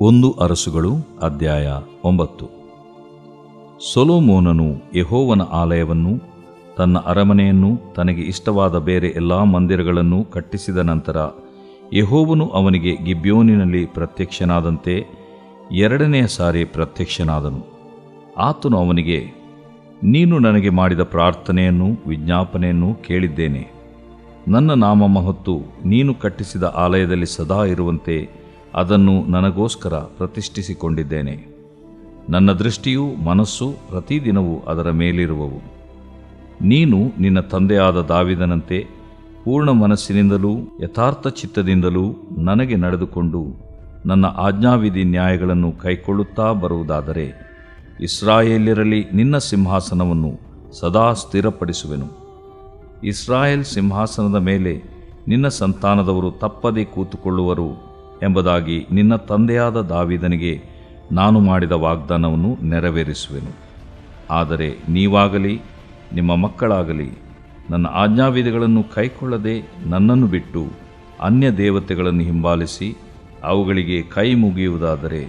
1 ಅರಸುಗಳು ಅಧ್ಯಾಯ 9. ಸೊಲೊಮೋನನು ಯೆಹೋವನ ಆಲಯವನ್ನೂ ತನ್ನ ಅರಮನೆಯನ್ನೂ ತನಗೆ ಇಷ್ಟವಾದ ಬೇರೆ ಎಲ್ಲಾ ಮಂದಿರಗಳನ್ನೂ ಕಟ್ಟಿಸಿದ ನಂತರ ಯೆಹೋವನು ಅವನಿಗೆ ಗಿಬ್ಯೋನಿನಲ್ಲಿ ಪ್ರತ್ಯಕ್ಷನಾದಂತೆ 2ನೇ ಸಾರಿ ಪ್ರತ್ಯಕ್ಷನಾದನು. ಆತನು ಅವನಿಗೆ, ನೀನು ನನಗೆ ಮಾಡಿದ ಪ್ರಾರ್ಥನೆಯನ್ನೂ ವಿಜ್ಞಾಪನೆಯನ್ನೂ ಕೇಳಿದ್ದೇನೆ. ನನ್ನ ನಾಮ ಮಹತ್ತು ನೀನು ಕಟ್ಟಿಸಿದ ಆಲಯದಲ್ಲಿ ಸದಾ ಇರುವಂತೆ ಅದನ್ನು ನನಗೋಸ್ಕರ ಪ್ರತಿಷ್ಠಿಸಿಕೊಂಡಿದ್ದೇನೆ. ನನ್ನ ದೃಷ್ಟಿಯೂ ಮನಸ್ಸು ಪ್ರತಿದಿನವೂ ಅದರ ಮೇಲಿರುವವು. ನೀನು ನಿನ್ನ ತಂದೆಯಾದ ದಾವೀದನಂತೆ ಪೂರ್ಣ ಮನಸ್ಸಿನಿಂದಲೂ ಯಥಾರ್ಥ ಚಿತ್ತದಿಂದಲೂ ನನಗೆ ನಡೆದುಕೊಂಡು ನನ್ನ ಆಜ್ಞಾವಿಧಿ ನ್ಯಾಯಗಳನ್ನು ಕೈಕೊಳ್ಳುತ್ತಾ ಬರುವುದಾದರೆ ಇಸ್ರಾಯೇಲ್ಯರಲ್ಲಿ ನಿನ್ನ ಸಿಂಹಾಸನವನ್ನು ಸದಾ ಸ್ಥಿರಪಡಿಸುವೆನು. ಇಸ್ರಾಯೇಲ್ ಸಿಂಹಾಸನದ ಮೇಲೆ ನಿನ್ನ ಸಂತಾನದವರು ತಪ್ಪದೆ ಕೂತುಕೊಳ್ಳುವರು ಎಂಬುದಾಗಿ ನಿನ್ನ ತಂದೆಯಾದ ದಾವೀದನಿಗೆ ನಾನು ಮಾಡಿದ ವಾಗ್ದಾನವನ್ನು ನೆರವೇರಿಸುವೆನು. ಆದರೆ ನೀವಾಗಲಿ ನಿಮ್ಮ ಮಕ್ಕಳಾಗಲಿ ನನ್ನ ಆಜ್ಞಾವಿಧಿಗಳನ್ನು ಕೈಕೊಳ್ಳದೆ ನನ್ನನ್ನು ಬಿಟ್ಟು ಅನ್ಯ ದೇವತೆಗಳನ್ನು ಹಿಂಬಾಲಿಸಿ ಅವುಗಳಿಗೆ ಕೈ ಮುಗಿಯುವುದಾದರೆ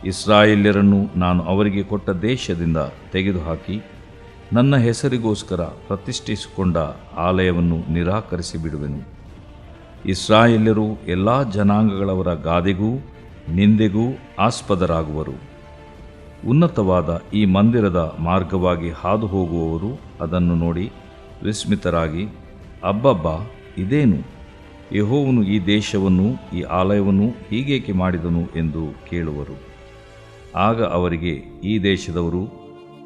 ಇಸ್ರಾಯೇಲ್ಯರನ್ನು ನಾನು ಅವರಿಗೆ ಕೊಟ್ಟ ದೇಶದಿಂದ ತೆಗೆದುಹಾಕಿ ನನ್ನ ಹೆಸರಿಗೋಸ್ಕರ ಪ್ರತಿಷ್ಠಿಸಿಕೊಂಡ ಆಲಯವನ್ನು ನಿರಾಕರಿಸಿ ಬಿಡುವೆನು. ಇಸ್ರಾಯೇಲ್ಯರು ಎಲ್ಲ ಜನಾಂಗಗಳವರ ಗಾದೆಗೂ ನಿಂದೆಗೂ ಆಸ್ಪದರಾಗುವರು. ಉನ್ನತವಾದ ಈ ಮಂದಿರದ ಮಾರ್ಗವಾಗಿ ಹಾದು ಹೋಗುವವರು ಅದನ್ನು ನೋಡಿ ವಿಸ್ಮಿತರಾಗಿ, ಅಬ್ಬಬ್ಬಾ, ಇದೇನು? ಯೆಹೋವನು ಈ ದೇಶವನ್ನು ಈ ಆಲಯವನ್ನು ಹೀಗೇಕೆ ಮಾಡಿದನು ಎಂದು ಕೇಳುವರು. ಆಗ ಅವರಿಗೆ, ಈ ದೇಶದವರು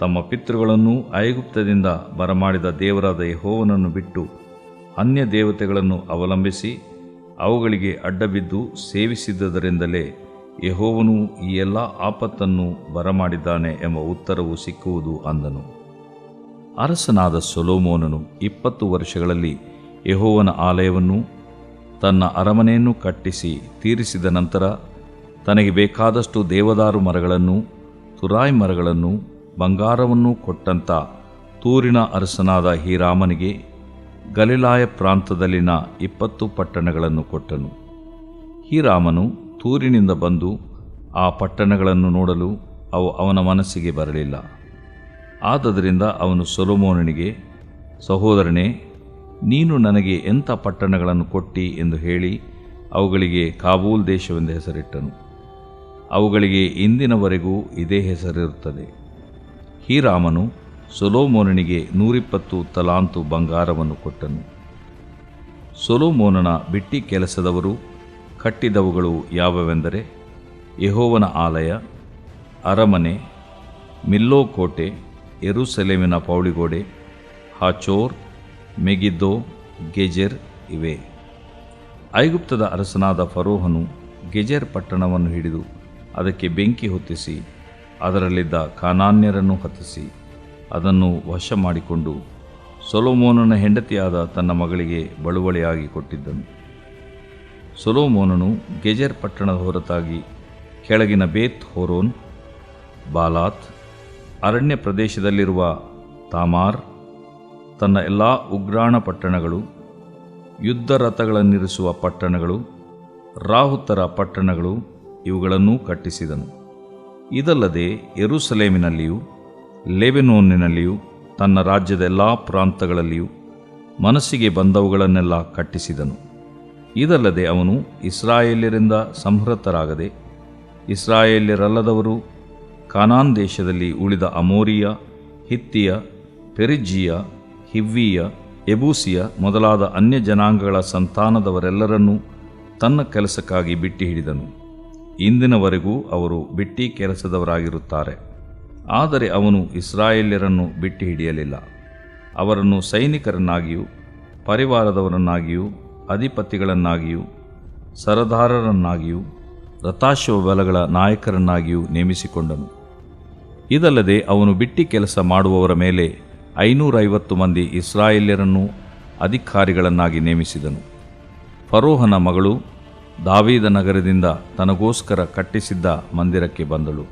ತಮ್ಮ ಪಿತೃಗಳನ್ನು ಐಗುಪ್ತದಿಂದ ಬರಮಾಡಿದ ದೇವರಾದ ಯೆಹೋವನನ್ನು ಬಿಟ್ಟು ಅನ್ಯ ದೇವತೆಗಳನ್ನು ಅವಲಂಬಿಸಿ ಅವುಗಳಿಗೆ ಅಡ್ಡಬಿದ್ದು ಸೇವಿಸಿದ್ದರಿಂದಲೇ ಯೆಹೋವನು ಈ ಎಲ್ಲ ಆಪತ್ತನ್ನು ಬರಮಾಡಿದ್ದಾನೆ ಎಂಬ ಉತ್ತರವು ಸಿಕ್ಕುವುದು ಅಂದನು. ಅರಸನಾದ ಸೊಲೊಮೋನನು 20 ವರ್ಷಗಳಲ್ಲಿ ಯೆಹೋವನ ಆಲಯವನ್ನೂ ತನ್ನ ಅರಮನೆಯನ್ನು ಕಟ್ಟಿಸಿ ತೀರಿಸಿದ ನಂತರ ತನಗೆ ಬೇಕಾದಷ್ಟು ದೇವದಾರು ಮರಗಳನ್ನೂ ತುರಾಯ್ ಮರಗಳನ್ನೂ ಬಂಗಾರವನ್ನೂ ಕೊಟ್ಟಂಥ ತೂರಿನ ಅರಸನಾದ ಹೀರಾಮನಿಗೆ ಗಲಿಲಾಯ ಪ್ರಾಂತದಲ್ಲಿನ 20 ಪಟ್ಟಣಗಳನ್ನು ಕೊಟ್ಟನು. ಹೀರಾಮನು ತೂರಿನಿಂದ ಬಂದು ಆ ಪಟ್ಟಣಗಳನ್ನು ನೋಡಲು ಅವು ಅವನ ಮನಸ್ಸಿಗೆ ಬರಲಿಲ್ಲ. ಆದದರಿಂದ ಅವನು ಸೊಲೊಮೋನನಿಗೆ, ಸಹೋದರನೇ, ನೀನು ನನಗೆ ಎಂಥ ಪಟ್ಟಣಗಳನ್ನು ಕೊಟ್ಟಿ ಎಂದು ಹೇಳಿ ಅವುಗಳಿಗೆ ಕಾಬೂಲ್ ದೇಶವೆಂದು ಹೆಸರಿಟ್ಟನು. ಅವುಗಳಿಗೆ ಇಂದಿನವರೆಗೂ ಇದೇ ಹೆಸರಿರುತ್ತದೆ. ಹೀರಾಮನು ಸೊಲೊಮೋನನಿಗೆ 120 ತಲಾಂತು ಬಂಗಾರವನ್ನು ಕೊಟ್ಟನು. ಸೊಲೊಮೋನನ ಬಿಟ್ಟಿ ಕೆಲಸದವರು ಕಟ್ಟಿದವುಗಳು ಯಾವೆಂದರೆ ಯೆಹೋವನ ಆಲಯ, ಅರಮನೆ, ಮಿಲ್ಲೋ ಕೋಟೆ, ಯೆರೂಸಲೇಮಿನ ಪೌಳಿಗೋಡೆ, ಹಾಚೋರ್, ಮೆಗಿದ್ದೋ, ಗೆಜೆರ್ ಇವೆ. ಐಗುಪ್ತದ ಅರಸನಾದ ಫರೋಹನು ಗೆಜೆರ್ ಪಟ್ಟಣವನ್ನು ಹಿಡಿದು ಅದಕ್ಕೆ ಬೆಂಕಿ ಹೊತ್ತಿಸಿ ಅದರಲ್ಲಿದ್ದ ಕಾನಾನ್ಯರನ್ನು ಹತಿಸಿ ಅದನ್ನು ವಶ ಮಾಡಿಕೊಂಡು ಸೊಲೊಮೋನನ ಹೆಂಡತಿಯಾದ ತನ್ನ ಮಗಳಿಗೆ ಬಳುವಳಿಯಾಗಿ ಕೊಟ್ಟಿದ್ದನು. ಸೊಲೊಮೋನನು ಗೆಜೆರ್ ಪಟ್ಟಣದ ಹೊರತಾಗಿ ಕೆಳಗಿನ ಬೇತ್ ಹೋರೋನ್, ಬಾಲಾತ್, ಅರಣ್ಯ ಪ್ರದೇಶದಲ್ಲಿರುವ ತಾಮಾರ್, ತನ್ನ ಎಲ್ಲ ಉಗ್ರಾಣ ಪಟ್ಟಣಗಳು, ಯುದ್ಧ ರಥಗಳನ್ನಿರಿಸುವ ಪಟ್ಟಣಗಳು, ರಾಹುತರ ಪಟ್ಟಣಗಳು ಇವುಗಳನ್ನೂ ಕಟ್ಟಿಸಿದನು. ಇದಲ್ಲದೆ ಯೆರೂಸಲೇಮಿನಲ್ಲಿಯೂ ಲೆಬನೋನಿನಲ್ಲಿಯೂ ತನ್ನ ರಾಜ್ಯದ ಎಲ್ಲ ಪ್ರಾಂತಗಳಲ್ಲಿಯೂ ಮನಸ್ಸಿಗೆ ಬಂದವುಗಳನ್ನೆಲ್ಲ ಕಟ್ಟಿಸಿದನು. ಇದಲ್ಲದೆ ಅವನು ಇಸ್ರಾಯೇಲ್ಯರಿಂದ ಸಂಹೃತರಾಗದೆ ಇಸ್ರಾಯೇಲ್ಯರಲ್ಲದವರು ಕಾನಾನ್ ದೇಶದಲ್ಲಿ ಉಳಿದ ಅಮೋರಿಯ, ಹಿತ್ತಿಯ, ಪೆರಿಜ್ಜೀಯ, ಹಿವ್ವಿಯ, ಯೆಬೂಸಿಯ ಮೊದಲಾದ ಅನ್ಯ ಜನಾಂಗಗಳ ಸಂತಾನದವರೆಲ್ಲರನ್ನೂ ತನ್ನ ಕೆಲಸಕ್ಕಾಗಿ ಬಿಟ್ಟು ಹಿಡಿದನು. ಇಂದಿನವರೆಗೂ ಅವರು ಬಿಟ್ಟಿ ಕೆಲಸದವರಾಗಿರುತ್ತಾರೆ. ಆದರೆ ಅವನು ಇಸ್ರಾಯೇಲ್ಯರನ್ನು ಬಿಟ್ಟು ಹಿಡಿಯಲಿಲ್ಲ. ಅವರನ್ನು ಸೈನಿಕರನ್ನಾಗಿಯೂ ಪರಿವಾರದವರನ್ನಾಗಿಯೂ ಅಧಿಪತಿಗಳನ್ನಾಗಿಯೂ ಸರದಾರರನ್ನಾಗಿಯೂ ರಥಾಶ್ವ ಬಲಗಳ ನಾಯಕರನ್ನಾಗಿಯೂ ನೇಮಿಸಿಕೊಂಡನು. ಇದಲ್ಲದೆ ಅವನು ಬಿಟ್ಟಿ ಕೆಲಸ ಮಾಡುವವರ ಮೇಲೆ 550 ಮಂದಿ ಇಸ್ರಾಯೇಲ್ಯರನ್ನು ಅಧಿಕಾರಿಗಳನ್ನಾಗಿ ನೇಮಿಸಿದನು. ಫರೋಹನ ಮಗಳು ದಾವೀದ ನಗರದಿಂದ ತನಗೋಸ್ಕರ ಕಟ್ಟಿಸಿದ್ದ ಮಂದಿರಕ್ಕೆ ಬಂದಳು.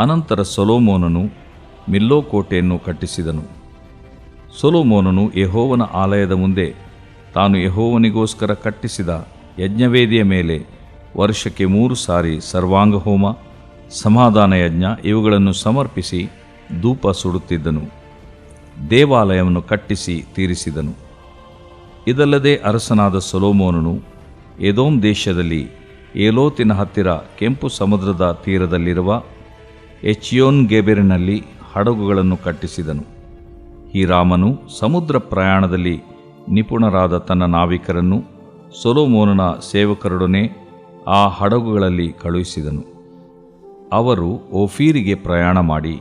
ಅನಂತರ ಸೊಲೊಮೋನನು ಮಿಲ್ಲೋ ಕೋಟೆಯನ್ನು ಕಟ್ಟಿಸಿದನು. ಸೊಲೊಮೋನನು ಯೆಹೋವನ ಆಲಯದ ಮುಂದೆ ತಾನು ಯೆಹೋವನಿಗೋಸ್ಕರ ಕಟ್ಟಿಸಿದ ಯಜ್ಞವೇದಿಯ ಮೇಲೆ ವರ್ಷಕ್ಕೆ 3 ಸಾರಿ ಸರ್ವಾಂಗ ಹೋಮ, ಸಮಾಧಾನ ಯಜ್ಞ ಇವುಗಳನ್ನು ಸಮರ್ಪಿಸಿ ಧೂಪ ಸುಡುತ್ತಿದ್ದನು. ದೇವಾಲಯವನ್ನು ಕಟ್ಟಿಸಿ ತೀರಿಸಿದನು. ಇದಲ್ಲದೆ ಅರಸನಾದ ಸೊಲೊಮೋನನು ಎದೋಮ್ ದೇಶದಲ್ಲಿ ಏಲೋತಿನ ಹತ್ತಿರ ಕೆಂಪು ಸಮುದ್ರದ ತೀರದಲ್ಲಿರುವ ಎಚ್ಯೋನ್ ಗೆಬೆರಿನಲ್ಲಿ ಹಡಗುಗಳನ್ನು ಕಟ್ಟಿಸಿದನು. ಹೀರಾಮನು ಸಮುದ್ರ ಪ್ರಯಾಣದಲ್ಲಿ ನಿಪುಣರಾದ ತನ್ನ ನಾವಿಕರನ್ನು ಸೊಲೊಮೋನನ ಸೇವಕರೊಡನೆ ಆ ಹಡಗುಗಳಲ್ಲಿ ಕಳುಹಿಸಿದನು. ಅವರು ಓಫೀರಿಗೆ ಪ್ರಯಾಣ ಮಾಡಿ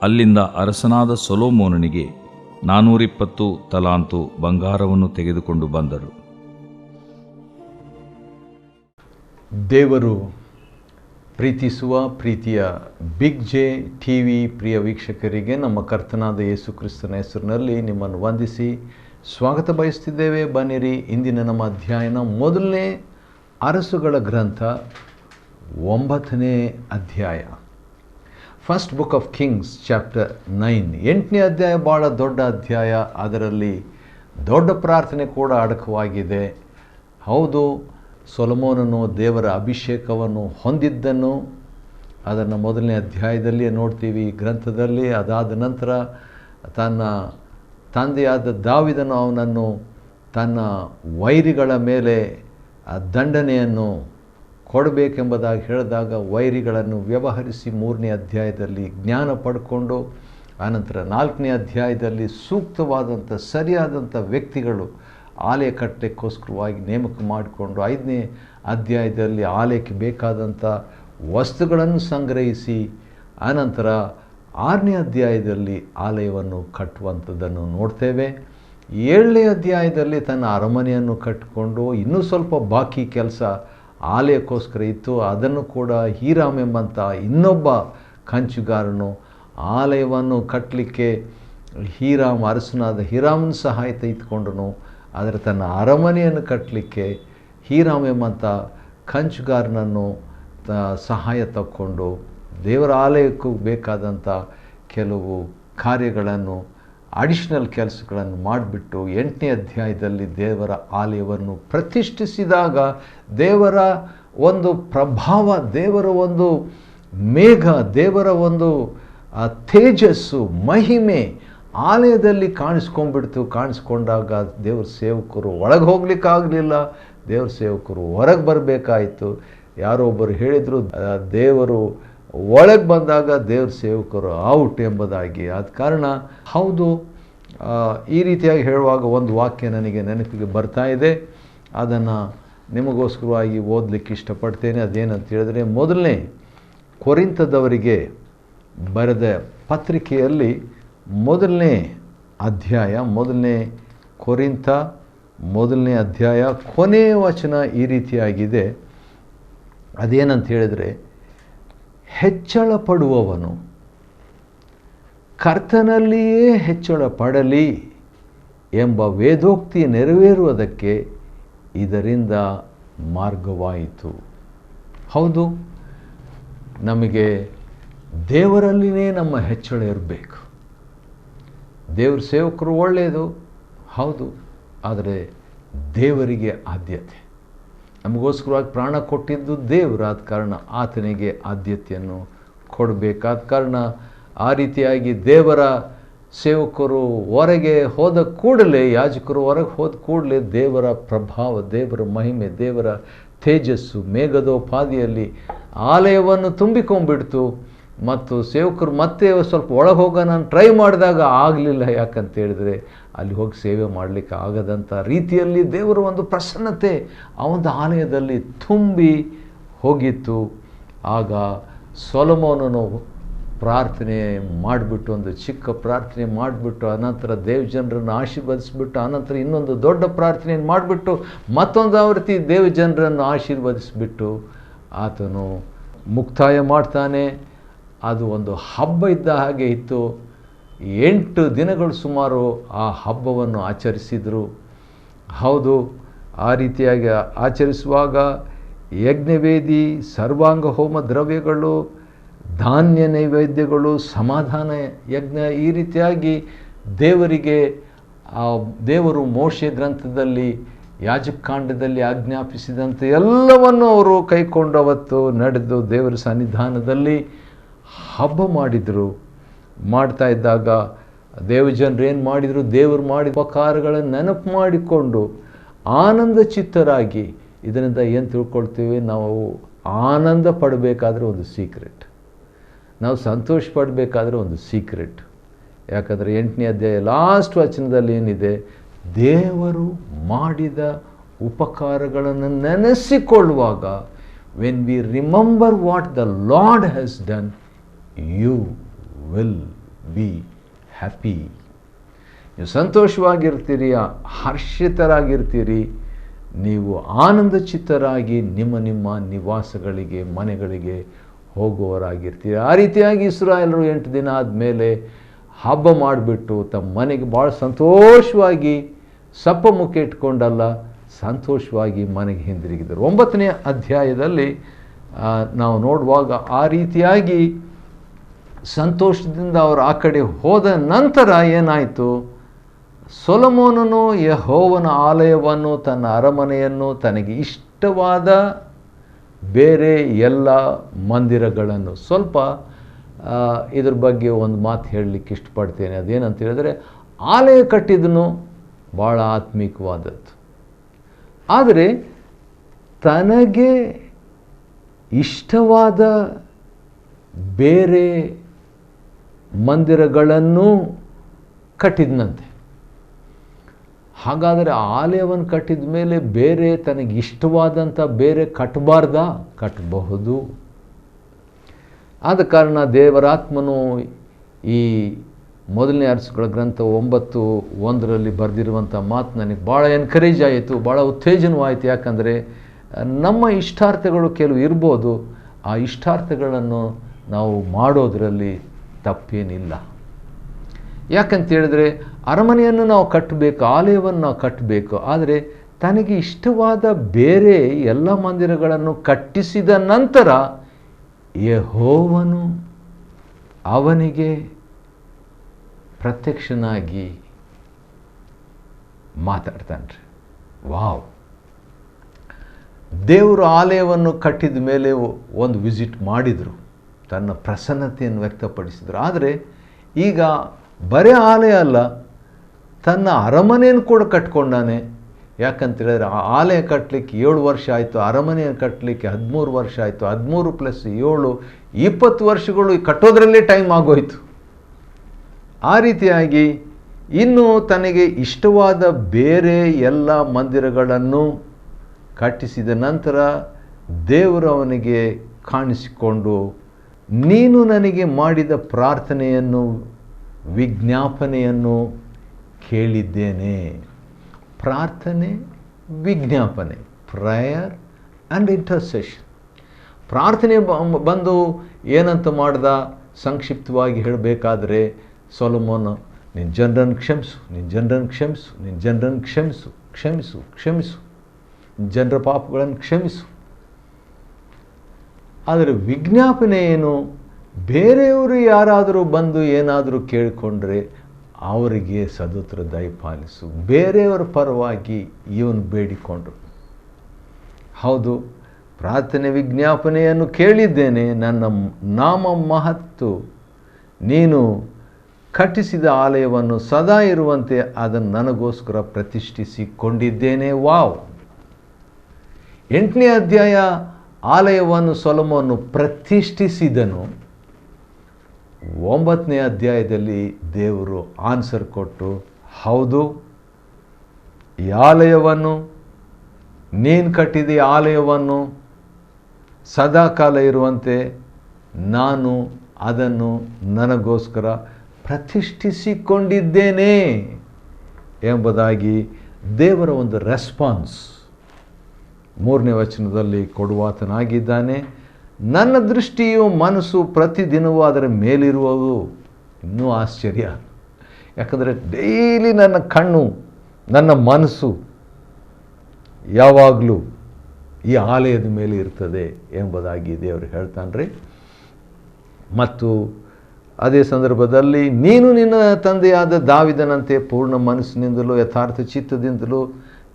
ಅಲ್ಲಿಂದ ಅರಸನಾದ ಸೊಲೊಮೋನನಿಗೆ 420 ತಲಾಂತು ಬಂಗಾರವನ್ನು ತೆಗೆದುಕೊಂಡು ಬಂದರು. ದೇವರು ಪ್ರೀತಿಸುವ ಪ್ರೀತಿಯ ಬಿಗ್ ಜೆ ಟಿವಿ ಪ್ರಿಯ ವೀಕ್ಷಕರಿಗೆ ನಮ್ಮ ಕರ್ತನಾದ ಯೇಸು ಕ್ರಿಸ್ತನ ಹೆಸರಿನಲ್ಲಿ ನಿಮ್ಮನ್ನು ವಂದಿಸಿ ಸ್ವಾಗತ ಬಯಸ್ತಿದ್ದೇವೆ. ಬನ್ನಿರಿ, ಇಂದಿನ ನಮ್ಮ ಅಧ್ಯಯನ ಮೊದಲನೇ ಅರಸುಗಳ ಗ್ರಂಥ 9ನೇ ಅಧ್ಯಾಯ, first book of Kings chapter 9. 8ನೇ ಅಧ್ಯಾಯ ಭಾಳ ದೊಡ್ಡ ಅಧ್ಯಾಯ. ಅದರಲ್ಲಿ ದೊಡ್ಡ ಪ್ರಾರ್ಥನೆ ಕೂಡ ಅಡಕವಾಗಿದೆ. ಹೌದು, ಸೊಲೊಮೋನನು ದೇವರ ಅಭಿಷೇಕವನ್ನು ಹೊಂದಿದ್ದನ್ನು ಅದನ್ನು ಮೊದಲನೇ ಅಧ್ಯಾಯದಲ್ಲಿಯೇ ನೋಡ್ತೀವಿ ಗ್ರಂಥದಲ್ಲಿ. ಅದಾದ ನಂತರ ತನ್ನ ತಂದೆಯಾದ ದಾವಿದನು ಅವನನ್ನು ತನ್ನ ವೈರಿಗಳ ಮೇಲೆ ದಂಡನೆಯನ್ನು ಕೊಡಬೇಕೆಂಬುದಾಗಿ ಹೇಳಿದಾಗ ವೈರಿಗಳನ್ನು ವ್ಯವಹರಿಸಿ 3ನೇ ಅಧ್ಯಾಯದಲ್ಲಿ ಜ್ಞಾನ ಪಡ್ಕೊಂಡು, ಆನಂತರ 4ನೇ ಅಧ್ಯಾಯದಲ್ಲಿ ಸೂಕ್ತವಾದಂಥ ಸರಿಯಾದಂಥ ವ್ಯಕ್ತಿಗಳು ಆಲಯ ಕಟ್ಟಲಿಕ್ಕೋಸ್ಕರವಾಗಿ ನೇಮಕ ಮಾಡಿಕೊಂಡು 5ನೇ ಅಧ್ಯಾಯದಲ್ಲಿ ಆಲಯಕ್ಕೆ ಬೇಕಾದಂಥ ವಸ್ತುಗಳನ್ನು ಸಂಗ್ರಹಿಸಿ, ಆನಂತರ 6ನೇ ಅಧ್ಯಾಯದಲ್ಲಿ ಆಲಯವನ್ನು ಕಟ್ಟುವಂಥದ್ದನ್ನು ನೋಡ್ತೇವೆ. 7ನೇ ಅಧ್ಯಾಯದಲ್ಲಿ ತನ್ನ ಅರಮನೆಯನ್ನು ಕಟ್ಟಿಕೊಂಡು ಇನ್ನೂ ಸ್ವಲ್ಪ ಬಾಕಿ ಕೆಲಸ ಆಲಯಕ್ಕೋಸ್ಕರ ಇತ್ತು. ಅದನ್ನು ಕೂಡ ಹೀರಾಮ್ ಎಂಬಂಥ ಇನ್ನೊಬ್ಬ ಕಂಚುಗಾರನು ಆಲಯವನ್ನು ಕಟ್ಟಲಿಕ್ಕೆ ಅರಸನಾದ ಹೀರಾಮನ ಸಹಾಯ ತೆಗೆದುಕೊಂಡನು. ಆದರೆ ತನ್ನ ಅರಮನೆಯನ್ನು ಕಟ್ಟಲಿಕ್ಕೆ ಹೀರಾಮ್ ಎಂಬಂಥ ಕಂಚುಗಾರನನ್ನು ಸಹಾಯ ತಕ್ಕೊಂಡು ದೇವರ ಆಲಯಕ್ಕೂ ಬೇಕಾದಂಥ ಕೆಲವು ಕಾರ್ಯಗಳನ್ನು ಅಡಿಷನಲ್ ಕೆಲಸಗಳನ್ನು ಮಾಡಿಬಿಟ್ಟು 8ನೇ ಅಧ್ಯಾಯದಲ್ಲಿ ದೇವರ ಆಲಯವನ್ನು ಪ್ರತಿಷ್ಠಿಸಿದಾಗ ದೇವರ ಒಂದು ಪ್ರಭಾವ, ದೇವರ ಒಂದು ಮೇಘ, ದೇವರ ಒಂದು ತೇಜಸ್ಸು, ಮಹಿಮೆ ಆಲಯದಲ್ಲಿ ಕಾಣಿಸ್ಕೊಂಡಾಗ ದೇವ್ರ ಸೇವಕರು ಒಳಗೆ ಹೋಗ್ಲಿಕ್ಕಾಗಲಿಲ್ಲ. ದೇವ್ರ ಸೇವಕರು ಹೊರಗೆ ಬರಬೇಕಾಯಿತು. ಯಾರೋ ಒಬ್ಬರು ಹೇಳಿದರು, ದೇವರು ಒಳಗೆ ಬಂದಾಗ ದೇವ್ರ ಸೇವಕರು ಔಟ್ ಎಂಬುದಾಗಿ. ಆದ ಕಾರಣ ಹೌದು, ಈ ರೀತಿಯಾಗಿ ಹೇಳುವಾಗ ಒಂದು ವಾಕ್ಯ ನನಗೆ ನೆನಪಿಗೆ ಬರ್ತಾ ಇದೆ. ಅದನ್ನು ನಿಮಗೋಸ್ಕರವಾಗಿ ಓದಲಿಕ್ಕೆ ಇಷ್ಟಪಡ್ತೇನೆ. ಅದೇನಂತ ಹೇಳಿದ್ರೆ, ಮೊದಲನೇ ಕೊರಿಂಥದವರಿಗೆ ಬರೆದ ಪತ್ರಿಕೆಯಲ್ಲಿ 1ನೇ ಅಧ್ಯಾಯ, 1ನೇ ಕೊರಿಂಥ 1ನೇ ಅಧ್ಯಾಯ ಕೊನೆಯ ವಚನ ಈ ರೀತಿಯಾಗಿದೆ. ಅದೇನಂತ ಹೇಳಿದರೆ, ಹೆಚ್ಚಳ ಪಡುವವನು ಕರ್ತನಲ್ಲಿಯೇ ಹೆಚ್ಚಳ ಪಡಲಿ ಎಂಬ ವೇದೋಕ್ತಿ ನೆರವೇರುವುದಕ್ಕೆ ಇದರಿಂದ ಮಾರ್ಗವಾಯಿತು. ಹೌದು, ನಮಗೆ ದೇವರಲ್ಲಿನೇ ನಮ್ಮ ಹೆಚ್ಚಳ ಇರಬೇಕು. ದೇವ್ರ ಸೇವಕರು ಒಳ್ಳೆಯದು, ಹೌದು, ಆದರೆ ದೇವರಿಗೆ ಆದ್ಯತೆ. ನಮಗೋಸ್ಕರವಾಗಿ ಪ್ರಾಣ ಕೊಟ್ಟಿದ್ದು ದೇವರು. ಆದ ಕಾರಣ ಆತನಿಗೆ ಆದ್ಯತೆಯನ್ನು ಕೊಡಬೇಕಾದ ಕಾರಣ ಆ ರೀತಿಯಾಗಿ ದೇವರ ಸೇವಕರು ಹೊರಗೆ ಹೋದ ಕೂಡಲೇ, ಯಾಜಕರು ಹೊರಗೆ ಹೋದ ಕೂಡಲೇ ದೇವರ ಪ್ರಭಾವ, ದೇವರ ಮಹಿಮೆ, ದೇವರ ತೇಜಸ್ಸು ಮೇಘದೋಪಾದಿಯಲ್ಲಿ ಆಲಯವನ್ನು ತುಂಬಿಕೊಂಡ್ಬಿಡ್ತು. ಮತ್ತು ಸೇವಕರು ಮತ್ತೆ ಸ್ವಲ್ಪ ಒಳಗೆ ಹೋಗೋಣ ಟ್ರೈ ಮಾಡಿದಾಗ ಆಗಲಿಲ್ಲ. ಯಾಕಂತ ಹೇಳಿದರೆ ಅಲ್ಲಿ ಹೋಗಿ ಸೇವೆ ಮಾಡಲಿಕ್ಕೆ ಆಗದಂಥ ರೀತಿಯಲ್ಲಿ ದೇವರ ಒಂದು ಪ್ರಸನ್ನತೆ ಆ ಒಂದು ಆಲಯದಲ್ಲಿ ತುಂಬಿ ಹೋಗಿತ್ತು. ಆಗ ಸೊಲೊಮೋನನು ಪ್ರಾರ್ಥನೆ ಮಾಡಿಬಿಟ್ಟು, ಒಂದು ಚಿಕ್ಕ ಪ್ರಾರ್ಥನೆ ಮಾಡಿಬಿಟ್ಟು, ಅನಂತರ ದೇವಜನರನ್ನು ಆಶೀರ್ವದಿಸಿಬಿಟ್ಟು, ಅನಂತರ ಇನ್ನೊಂದು ದೊಡ್ಡ ಪ್ರಾರ್ಥನೆಯನ್ನು ಮಾಡಿಬಿಟ್ಟು, ಮತ್ತೊಂದು ಆವೃತ್ತಿ ದೇವಜನರನ್ನು ಆಶೀರ್ವದಿಸಿಬಿಟ್ಟು ಆತನು ಮುಕ್ತಾಯ ಮಾಡ್ತಾನೆ. ಅದು ಒಂದು ಹಬ್ಬ ಇದ್ದ ಹಾಗೆ ಇತ್ತು. 8 ದಿನಗಳು ಸುಮಾರು ಆ ಹಬ್ಬವನ್ನು ಆಚರಿಸಿದರು. ಹೌದು, ಆ ರೀತಿಯಾಗಿ ಆಚರಿಸುವಾಗ ಯಜ್ಞವೇದಿ, ಸರ್ವಾಂಗ ಹೋಮ ದ್ರವ್ಯಗಳು, ಧಾನ್ಯ ನೈವೇದ್ಯಗಳು, ಸಮಾಧಾನ ಯಜ್ಞ, ಈ ರೀತಿಯಾಗಿ ದೇವರಿಗೆ ದೇವರು ಮೋಶೆ ಗ್ರಂಥದಲ್ಲಿ ಯಾಜಕಾಂಡದಲ್ಲಿ ಆಜ್ಞಾಪಿಸಿದಂತೆ ಎಲ್ಲವನ್ನು ಅವರು ಕೈಕೊಂಡು ಅವತ್ತು ನಡೆದು ದೇವರ ಸನ್ನಿಧಾನದಲ್ಲಿ ಹಬ್ಬ ಮಾಡಿದರು. ಮಾಡ್ತಾ ಇದ್ದಾಗ ದೇವಜನರು ಏನು ಮಾಡಿದರು, ದೇವರು ಮಾಡಿದ ಉಪಕಾರಗಳನ್ನು ನೆನಪು ಮಾಡಿಕೊಂಡು ಆನಂದ ಚಿತ್ತರಾಗಿ, ಇದರಿಂದ ಏನು ತಿಳ್ಕೊಳ್ತೀವಿ, ನಾವು ಆನಂದ ಪಡಬೇಕಾದ್ರೆ ಒಂದು ಸೀಕ್ರೆಟ್, ನಾವು ಸಂತೋಷ ಪಡಬೇಕಾದ್ರೆ ಒಂದು ಸೀಕ್ರೆಟ್. ಯಾಕಂದರೆ 8ನೇ ಅಧ್ಯಾಯ ಲಾಸ್ಟ್ ವಚನದಲ್ಲಿ ಏನಿದೆ, ದೇವರು ಮಾಡಿದ ಉಪಕಾರಗಳನ್ನು ನೆನೆಸಿಕೊಳ್ಳುವಾಗ, when we remember what the lord has done, you will be happy. ನೀವು ಸಂತೋಷವಾಗಿರ್ತೀರಿ, ಹರ್ಷಿತರಾಗಿರ್ತೀರಿ, ನೀವು ಆನಂದ ಚಿತ್ತರಾಗಿ ನಿಮ್ಮ ನಿಮ್ಮ ನಿವಾಸಗಳಿಗೆ, ಮನೆಗಳಿಗೆ ಹೋಗುವವರಾಗಿರ್ತೀರಿ. ಆ ರೀತಿಯಾಗಿ ಇಸ್ರಾಯೇಲರು 8 ದಿನ ಆದಮೇಲೆ ಹಬ್ಬ ಮಾಡಿಬಿಟ್ಟು ತಮ್ಮ ಮನೆಗೆ ಭಾಳ ಸಂತೋಷವಾಗಿ ಸಪ್ಪ ಮುಖ ಇಟ್ಕೊಂಡಲ್ಲ, ಸಂತೋಷವಾಗಿ ಮನೆಗೆ ಹಿಂದಿರುಗಿದರು. 9ನೇ ಅಧ್ಯಾಯದಲ್ಲಿ ನಾವು ನೋಡುವಾಗ ಆ ರೀತಿಯಾಗಿ ಸಂತೋಷದಿಂದ ಅವರು ಆ ಕಡೆ ಹೋದ ನಂತರ ಏನಾಯಿತು, ಸೊಲೊಮೋನನು ಯೆಹೋವನ ಆಲಯವನ್ನು, ತನ್ನ ಅರಮನೆಯನ್ನು, ತನಗೆ ಇಷ್ಟವಾದ ಬೇರೆ ಎಲ್ಲ ಮಂದಿರಗಳನ್ನು, ಸ್ವಲ್ಪ ಇದ್ರ ಬಗ್ಗೆ ಒಂದು ಮಾತು ಹೇಳಲಿಕ್ಕೆ ಇಷ್ಟಪಡ್ತೇನೆ. ಅದೇನಂತ ಹೇಳಿದ್ರೆ, ಆಲಯ ಕಟ್ಟಿದನು ಭಾಳ ಆತ್ಮಿಕವಾದದ್ದು, ಆದರೆ ತನಗೆ ಇಷ್ಟವಾದ ಬೇರೆ ಮಂದಿರಗಳನ್ನು ಕಟ್ಟಿದನಂತೆ. ಹಾಗಾದರೆ ಆಲಯವನ್ನು ಕಟ್ಟಿದ ಮೇಲೆ ಬೇರೆ ತನಗೆ ಇಷ್ಟವಾದಂಥ ಬೇರೆ ಕಟ್ಟಬಾರ್ದಾ? ಕಟ್ಟಬಹುದು. ಆದ ಕಾರಣ ದೇವರಾತ್ಮನು ಈ 1ನೇ ಅರಸುಗಳ ಗ್ರಂಥ 9:1 ಬರೆದಿರುವಂಥ ಮಾತು ನನಗೆ ಭಾಳ ಎನ್ಕರೇಜ್ ಆಯಿತು, ಭಾಳ ಉತ್ತೇಜನವಾಯಿತು. ಯಾಕಂದರೆ ನಮ್ಮ ಇಷ್ಟಾರ್ಥಗಳು ಕೆಲವು ಇರ್ಬೋದು, ಆ ಇಷ್ಟಾರ್ಥಗಳನ್ನು ನಾವು ಮಾಡೋದರಲ್ಲಿ ತಪ್ಪೇನಿಲ್ಲ. ಯಾಕಂತ ಹೇಳಿದ್ರೆ ಅರಮನೆಯನ್ನು ನಾವು ಕಟ್ಟಬೇಕು, ಆಲಯವನ್ನು ನಾವು ಕಟ್ಟಬೇಕು, ಆದರೆ ತನಗೆ ಇಷ್ಟವಾದ ಬೇರೆ ಎಲ್ಲ ಮಂದಿರಗಳನ್ನು ಕಟ್ಟಿಸಿದ ನಂತರ ಯೆಹೋವನು ಅವನಿಗೆ ಪ್ರತ್ಯಕ್ಷನಾಗಿ ಮಾತಾಡ್ತಾನೆ. ವಾವ್! ದೇವರು ಆಲಯವನ್ನು ಕಟ್ಟಿದ ಮೇಲೆ ಒಂದು ವಿಸಿಟ್ ಮಾಡಿದರು, ತನ್ನ ಪ್ರಸನ್ನತೆಯನ್ನು ವ್ಯಕ್ತಪಡಿಸಿದರು. ಆದರೆ ಈಗ ಬರೀ ಆಲಯ ಅಲ್ಲ, ತನ್ನ ಅರಮನೆಯನ್ನು ಕೂಡ ಕಟ್ಕೊಂಡಾನೆ. ಯಾಕಂತೇಳಿದ್ರೆ ಆ ಆಲಯ ಕಟ್ಟಲಿಕ್ಕೆ 7 ವರ್ಷ ಆಯಿತು, ಅರಮನೆಯನ್ನು ಕಟ್ಟಲಿಕ್ಕೆ 13 ವರ್ಷ ಆಯಿತು, 13 + 7 20 ವರ್ಷಗಳು ಕಟ್ಟೋದ್ರಲ್ಲೇ ಟೈಮ್ ಆಗೋಯ್ತು. ಆ ರೀತಿಯಾಗಿ ಇನ್ನು ತನಗೆ ಇಷ್ಟವಾದ ಬೇರೆ ಎಲ್ಲ ಮಂದಿರಗಳನ್ನು ಕಟ್ಟಿಸಿದ ನಂತರ ದೇವರು ಅವನಿಗೆ ಕಾಣಿಸಿಕೊಂಡು, ನೀನು ನನಗೆ ಮಾಡಿದ ಪ್ರಾರ್ಥನೆಯನ್ನು, ವಿಜ್ಞಾಪನೆಯನ್ನು ಕೇಳಿದ್ದೇನೆ. ಪ್ರಾರ್ಥನೆ, ವಿಜ್ಞಾಪನೆ, ಪ್ರೇಯರ್ ಆ್ಯಂಡ್ ಇಂಟರ್ಸೆಷನ್. ಪ್ರಾರ್ಥನೆ ಬಂದು ಏನಂತ ಮಾಡ್ದ, ಸಂಕ್ಷಿಪ್ತವಾಗಿ ಹೇಳಬೇಕಾದ್ರೆ, ಸೊಲೊಮೋನ, ನಿನ್ನ ಜನರನ್ನು ಕ್ಷಮಿಸು, ನಿನ್ನ ಜನರನ್ನು ಕ್ಷಮಿಸು, ನಿನ್ನ ಜನರನ್ನು ಕ್ಷಮಿಸು, ಕ್ಷಮಿಸು, ಕ್ಷಮಿಸು, ಜನರ ಪಾಪಗಳನ್ನು ಕ್ಷಮಿಸು. ಆದರೆ ವಿಜ್ಞಾಪನೆ ಏನು, ಬೇರೆಯವರು ಯಾರಾದರೂ ಬಂದು ಏನಾದರೂ ಕೇಳಿಕೊಂಡ್ರೆ ಅವರಿಗೆ ಸದುತ್ತರ ದಯಪಾಲಿಸು. ಬೇರೆಯವರ ಪರವಾಗಿ ಇವನು ಬೇಡಿಕೊಂಡ್ರು. ಹೌದು, ಪ್ರಾರ್ಥನೆ ವಿಜ್ಞಾಪನೆಯನ್ನು ಕೇಳಿದ್ದೇನೆ, ನನ್ನ ನಾಮ ಮಹತ್ತು, ನೀನು ಕಟ್ಟಿಸಿದ ಆಲಯವನ್ನು ಸದಾ ಇರುವಂತೆ ಅದನ್ನು ನನಗೋಸ್ಕರ ಪ್ರತಿಷ್ಠಿಸಿಕೊಂಡಿದ್ದೇನೆ. ವಾವ್! 8ನೇ ಅಧ್ಯಾಯ ಆಲಯವನ್ನು ಸೊಲೊಮೋನನು ಪ್ರತಿಷ್ಠಿಸಿದನು. 9ನೇ ಅಧ್ಯಾಯದಲ್ಲಿ ದೇವರು ಆನ್ಸರ್ ಕೊಟ್ಟು, ಹೌದು, ಈ ಆಲಯವನ್ನು ನೀನು ಕಟ್ಟಿದ ಆಲಯವನ್ನು ಸದಾಕಾಲ ಇರುವಂತೆ ನಾನು ಅದನ್ನು ನನಗೋಸ್ಕರ ಪ್ರತಿಷ್ಠಿಸಿಕೊಂಡಿದ್ದೇನೆ ಎಂಬುದಾಗಿ ದೇವರ ಒಂದು ರೆಸ್ಪಾನ್ಸ್ 3ನೇ ವಚನದಲ್ಲಿ ಕೊಡುವಾತನಾಗಿದ್ದಾನೆ. ನನ್ನ ದೃಷ್ಟಿಯು ಮನಸ್ಸು ಪ್ರತಿದಿನವೂ ಅದರ ಮೇಲಿರುವವು. ಇನ್ನೂ ಆಶ್ಚರ್ಯ, ಯಾಕಂದರೆ ಡೈಲಿ ನನ್ನ ಕಣ್ಣು, ನನ್ನ ಮನಸ್ಸು ಯಾವಾಗಲೂ ಈ ಆಲಯದ ಮೇಲೆ ಇರ್ತದೆ ಎಂಬುದಾಗಿ ದೇವರು ಹೇಳ್ತಾನ್ರಿ. ಮತ್ತು ಅದೇ ಸಂದರ್ಭದಲ್ಲಿ, ನೀನು ನಿನ್ನ ತಂದೆಯಾದ ದಾವಿದನಂತೆ ಪೂರ್ಣ ಮನಸ್ಸಿನಿಂದಲೂ ಯಥಾರ್ಥ ಚಿತ್ತದಿಂದಲೂ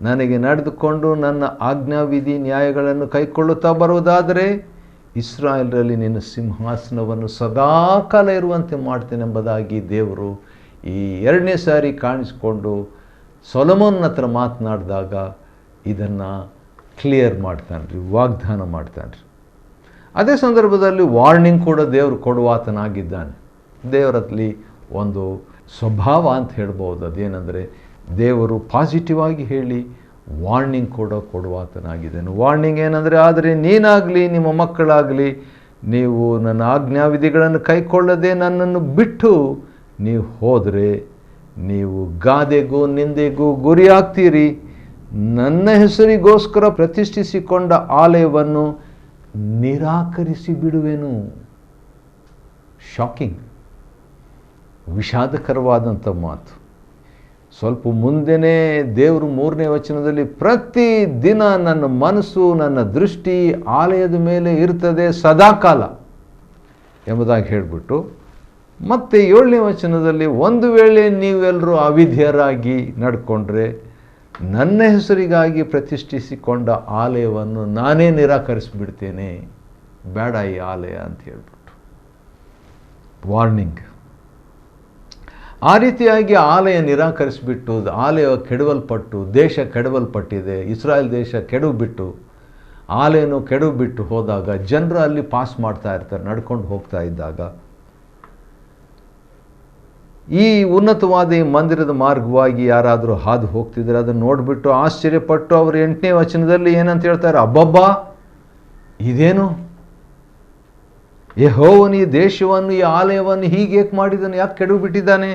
ನನಗೆ ನಡೆದುಕೊಂಡು ನನ್ನ ಆಜ್ಞಾವಿಧಿ ನ್ಯಾಯಗಳನ್ನು ಕೈಕೊಳ್ಳುತ್ತಾ ಬರುವುದಾದರೆ ಇಸ್ರಾಯೇಲರಲ್ಲಿ ನಿನ್ನ ಸಿಂಹಾಸನವನ್ನು ಸದಾಕಾಲ ಇರುವಂತೆ ಮಾಡ್ತೇನೆಂಬುದಾಗಿ ದೇವರು ಈ 2ನೇ ಸಾರಿ ಕಾಣಿಸ್ಕೊಂಡು ಸೊಲೊಮೋನನ ಹತ್ರ ಮಾತನಾಡಿದಾಗ ಇದನ್ನು ಕ್ಲಿಯರ್ ಮಾಡ್ತಾನೆ ರೀ, ವಾಗ್ದಾನ ಮಾಡ್ತಾನೆ ರೀ. ಅದೇ ಸಂದರ್ಭದಲ್ಲಿ ವಾರ್ನಿಂಗ್ ಕೂಡ ದೇವರು ಕೊಡುವಾತನಾಗಿದ್ದಾನೆ. ದೇವರಲ್ಲಿ ಒಂದು ಸ್ವಭಾವ ಅಂತ ಹೇಳ್ಬೋದು. ಅದೇನೆಂದರೆ ದೇವರು ಪಾಸಿಟಿವ್ ಆಗಿ ಹೇಳಿ ವಾರ್ನಿಂಗ್ ಕೂಡ ಕೊಡುವಾತನಾಗಿದ್ದಾನೆ. ವಾರ್ನಿಂಗ್ ಏನಂದರೆ, ಆದರೆ ನೀನಾಗಲಿ ನಿಮ್ಮ ಮಕ್ಕಳಾಗಲಿ ನೀವು ನನ್ನ ಆಜ್ಞಾವಿಧಿಗಳನ್ನು ಕೈಕೊಳ್ಳದೆ ನನ್ನನ್ನು ಬಿಟ್ಟು ನೀವು ಹೋದರೆ ನೀವು ಗಾದೆಗೂ ನಿಂದೆಗೂ ಗುರಿಯಾಗ್ತೀರಿ. ನನ್ನ ಹೆಸರಿಗೋಸ್ಕರ ಪ್ರತಿಷ್ಠಿಸಿಕೊಂಡ ಆಲಯವನ್ನು ನಿರಾಕರಿಸಿ ಬಿಡುವೆನು. ಶಾಕಿಂಗ್, ವಿಷಾದಕರವಾದಂಥ ಮಾತು. ಸ್ವಲ್ಪ ಮುಂದೆನೇ ದೇವರು 3ನೇ ವಚನದಲ್ಲಿ ಪ್ರತಿ ದಿನ ನನ್ನ ಮನಸ್ಸು ನನ್ನ ದೃಷ್ಟಿ ಆಲಯದ ಮೇಲೆ ಇರ್ತದೆ ಸದಾಕಾಲ ಎಂಬುದಾಗಿ ಹೇಳಿಬಿಟ್ಟು ಮತ್ತೆ 7ನೇ ವಚನದಲ್ಲಿ ಒಂದು ವೇಳೆ ನೀವೆಲ್ಲರೂ ಅವಿಧೇಯರಾಗಿ ನಡ್ಕೊಂಡ್ರೆ ನನ್ನ ಹೆಸರಿಗಾಗಿ ಪ್ರತಿಷ್ಠಿಸಿಕೊಂಡ ಆಲಯವನ್ನು ನಾನೇ ನಿರಾಕರಿಸಿಬಿಡ್ತೇನೆ, ಬೇಡ ಈ ಆಲಯ ಅಂತ ಹೇಳ್ಬಿಟ್ಟು ವಾರ್ನಿಂಗ್. ಆ ರೀತಿಯಾಗಿ ಆಲಯ ನಿರಾಕರಿಸಿಬಿಟ್ಟು ಆಲಯ ಕೆಡವಲ್ಪಟ್ಟು ದೇಶ ಕೆಡವಲ್ಪಟ್ಟಿದೆ. ಇಸ್ರಾಯೇಲ್ ದೇಶ ಕೆಡವಿಬಿಟ್ಟು ಆಲಯನು ಕೆಡವಿಬಿಟ್ಟು ಹೋದಾಗ ಜನರು ಅಲ್ಲಿ ಪಾಸ್ ಮಾಡ್ತಾ ಇರ್ತಾರೆ, ನಡ್ಕೊಂಡು ಹೋಗ್ತಾ ಇದ್ದಾಗ ಈ ಉನ್ನತವಾದ ಈ ಮಂದಿರದ ಮಾರ್ಗವಾಗಿ ಯಾರಾದರೂ ಹಾದು ಹೋಗ್ತಿದ್ರೆ ಅದನ್ನು ನೋಡಿಬಿಟ್ಟು ಆಶ್ಚರ್ಯಪಟ್ಟು ಅವರು 8ನೇ ವಚನದಲ್ಲಿ ಏನಂತ ಹೇಳ್ತಾರೆ, ಅಬ್ಬಬ್ಬಾ ಇದೇನು, ಯೆಹೋವನು ಈ ದೇಶವನ್ನು ಈ ಆಲಯವನ್ನು ಹೀಗೆ ಏಕೆ ಮಾಡಿದ್ದಾನೆ, ಯಾಕೆ ಕೆಡವಿಬಿಟ್ಟಿದ್ದಾನೆ?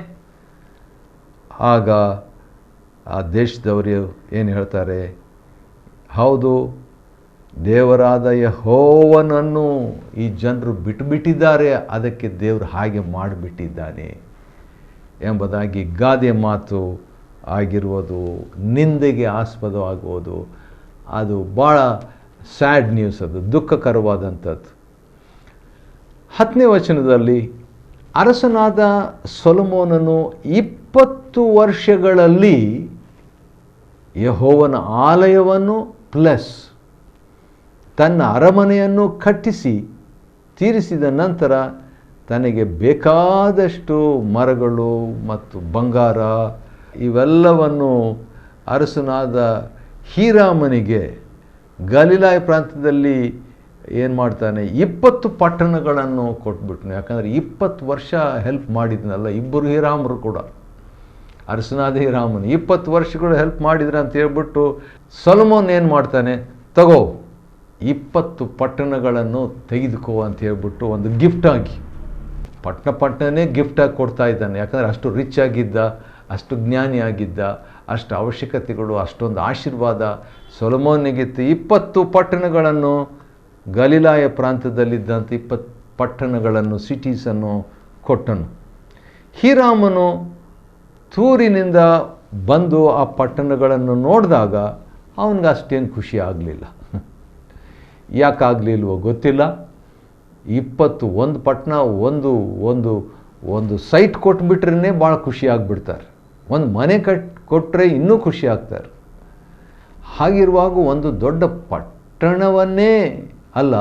ಆಗ ಆ ದೇಶದವರು ಏನು ಹೇಳ್ತಾರೆ, ಹೌದು ದೇವರಾದ ಯೆಹೋವನನ್ನು ಈ ಜನರು ಬಿಟ್ಟುಬಿಟ್ಟಿದ್ದಾರೆ, ಅದಕ್ಕೆ ದೇವರು ಹಾಗೆ ಮಾಡಿಬಿಟ್ಟಿದ್ದಾನೆ ಎಂಬುದಾಗಿ ಗಾದೆ ಮಾತು ಆಗಿರುವುದು, ನಿಂದೆಗೆ ಆಸ್ಪದವಾಗುವುದು. ಅದು ಭಾಳ ಸ್ಯಾಡ್ ನ್ಯೂಸ್, ಅದು ದುಃಖಕರವಾದಂಥದ್ದು. 10ನೇ ವಚನದಲ್ಲಿ ಅರಸನಾದ ಸೊಲೊಮೋನನು 20 ವರ್ಷಗಳಲ್ಲಿ ಯೆಹೋವನ ಆಲಯವನ್ನು ಪ್ಲಸ್ ತನ್ನ ಅರಮನೆಯನ್ನು ಕಟ್ಟಿಸಿ ತೀರಿಸಿದ ನಂತರ ತನಗೆ ಬೇಕಾದಷ್ಟು ಮರಗಳು ಮತ್ತು ಬಂಗಾರ ಇವೆಲ್ಲವನ್ನು ಅರಸನಾದ ಹೀರಾಮನಿಗೆ ಗಲಿಲಾಯ ಪ್ರಾಂತ್ಯದಲ್ಲಿ ಏನು ಮಾಡ್ತಾನೆ, 20 ಪಟ್ಟಣಗಳನ್ನು ಕೊಟ್ಬಿಟ್ನು. ಯಾಕಂದರೆ 20 ವರ್ಷ ಹೆಲ್ಪ್ ಮಾಡಿದ್ನಲ್ಲ ಇಬ್ಬರು ಹೀರಾಮರು ಕೂಡ, ಅರಸನಾದ ಹೀರಾಮನು 20 ವರ್ಷಗಳು ಹೆಲ್ಪ್ ಮಾಡಿದ್ರೆ ಅಂತ ಹೇಳ್ಬಿಟ್ಟು ಸೊಲೊಮೋನ್ ಏನು ಮಾಡ್ತಾನೆ, ತಗೋ 20 ಪಟ್ಟಣಗಳನ್ನು ತೆಗೆದುಕೋ ಅಂತ ಹೇಳ್ಬಿಟ್ಟು ಒಂದು ಗಿಫ್ಟಾಗಿ ಪಟ್ಟಣನೇ ಗಿಫ್ಟಾಗಿ ಕೊಡ್ತಾ ಇದ್ದಾನೆ. ಯಾಕಂದರೆ ಅಷ್ಟು ರಿಚ್ ಆಗಿದ್ದ, ಅಷ್ಟು ಜ್ಞಾನಿ ಆಗಿದ್ದ, ಅಷ್ಟು ಅವಶ್ಯಕತೆಗಳು, ಅಷ್ಟೊಂದು ಆಶೀರ್ವಾದ ಸೊಲೊಮೋನಿಗಿತ್ತು. 20 ಪಟ್ಟಣಗಳನ್ನು ಗಲಿಲಾಯ ಪ್ರಾಂತ್ಯದಲ್ಲಿದ್ದಂಥ 20 ಪಟ್ಟಣಗಳನ್ನು ಸಿಟೀಸನ್ನು ಕೊಟ್ಟನು. ಹೀರಾಮನು ತೂರಿನಿಂದ ಬಂದು ಆ ಪಟ್ಟಣಗಳನ್ನು ನೋಡಿದಾಗ ಅವನಿಗೆ ಅಷ್ಟೇನು ಖುಷಿ ಆಗಲಿಲ್ಲ. ಯಾಕಾಗಲಿಲ್ವೋ ಗೊತ್ತಿಲ್ಲ. 21 ಪಟ್ಟಣ ಒಂದು ಸೈಟ್ ಕೊಟ್ಬಿಟ್ರೇ ಭಾಳ ಖುಷಿ ಆಗಿಬಿಡ್ತಾರೆ, ಒಂದು ಮನೆ ಕೊಟ್ಟರೆ ಇನ್ನೂ ಖುಷಿ ಆಗ್ತಾರೆ. ಹಾಗಿರುವಾಗ ಒಂದು ದೊಡ್ಡ ಪಟ್ಟಣವನ್ನೇ ಅಲ್ಲ